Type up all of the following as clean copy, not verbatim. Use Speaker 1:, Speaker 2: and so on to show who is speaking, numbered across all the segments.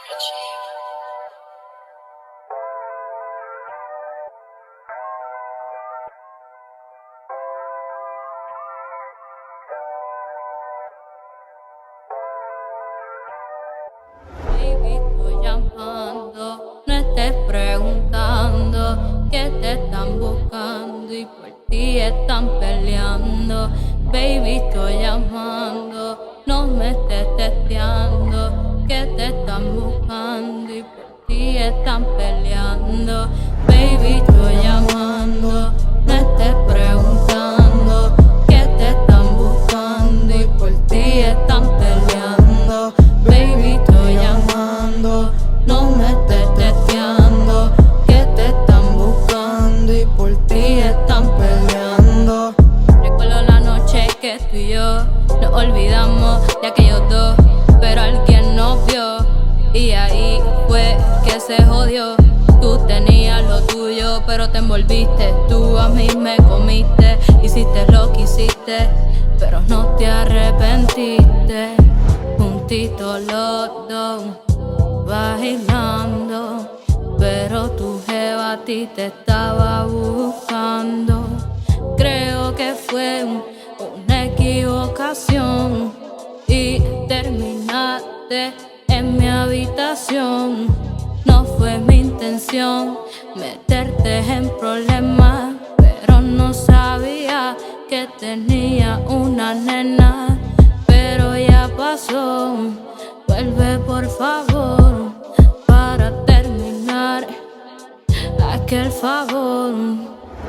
Speaker 1: Baby, estoy llamando, no estés preguntando que te están buscando y por ti están peleando. Baby, estoy llamando, no me estés testeando que te están buscando y por ti están peleando. Baby, estoy llamando, no estés preguntando que te están buscando y por ti están peleando. Baby, estoy llamando, no me estés testeando que te están buscando y por ti están peleando. Recuerdo la noche que tú y yo nos olvidamos de aquellos dos, pero alguien nos vio y ahí fue que se jodió. Tú tenías lo tuyo, pero te envolviste. Tú a mí me comiste, hiciste lo que hiciste, pero no te arrepentiste. Juntitos los dos, bailando, pero tu jeva a ti te estaba buscando. Creo que fue una equivocación y terminaste en mi habitación. No fue mi intención meterte en problemas, pero no sabía que tenía una nena. Pero ya pasó, vuelve por favor para terminar aquel favor.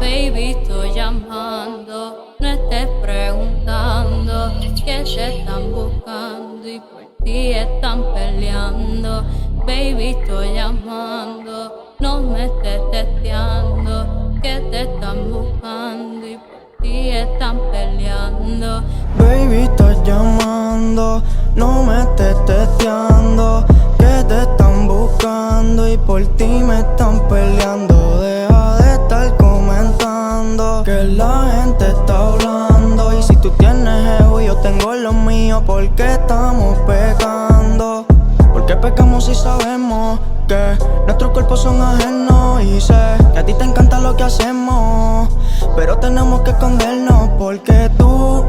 Speaker 1: Baby, estoy llamando, no estés preguntando que te están buscando y por ti están peleando. Baby, estoy llamando, no me estés testeando que te están buscando y por ti están peleando.
Speaker 2: Baby, estás llamando, no me estés testeando que te están buscando y por ti me están peleando. Deja de estar comentando que la gente está hablando. Y si tú tienes ego y yo tengo lo mío, ¿por qué estamos pecando? ¿Por qué pecamos si sabemos que nuestros cuerpos son ajenos? Y sé que a ti te encanta lo que hacemos, pero tenemos que escondernos porque tú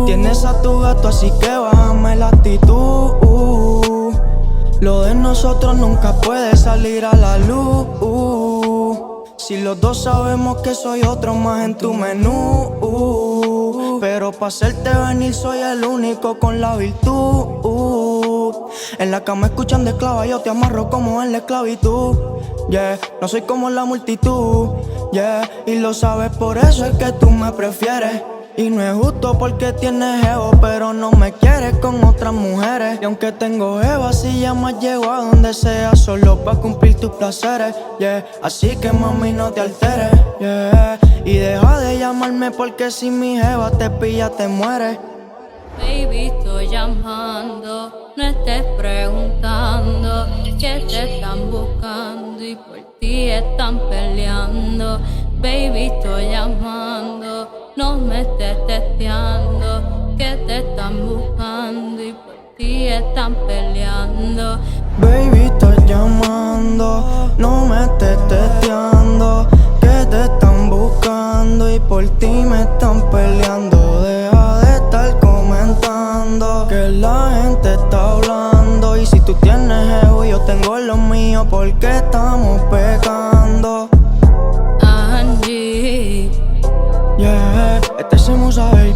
Speaker 2: tienes a tu gato, así que bájame la actitud. Lo de nosotros nunca puede salir a la luz. Si los dos sabemos que soy otro más en tu menú, pero pa' hacerte venir soy el único con la virtud. En la cama escuchan de esclava, yo te amarro como en la esclavitud. Yeah, no soy como la multitud. Yeah, y lo sabes, por eso es que tú me prefieres. Y no es justo porque tienes ego, pero no me quieres con otras mujeres. Y aunque tengo ego, así ya más llego a donde sea, solo pa' cumplir tus placeres. Yeah, así que mami no te alteres. Yeah, y deja de llamarme porque si mi jeva te pilla te mueres.
Speaker 1: Baby, estoy llamando, no estés preguntando que te están buscando y por ti están peleando. Baby, estoy llamando, no me estés testeando que te están buscando y por ti están peleando.
Speaker 2: Baby, estás llamando, no me estés testeando que te están buscando y por ti me están peleando. Deja de estar comentando que la gente está hablando. Y si tú tienes ego y yo tengo lo mío, ¿por qué estamos pecando?
Speaker 1: Angie,
Speaker 2: Yeah, este es Musa, baby.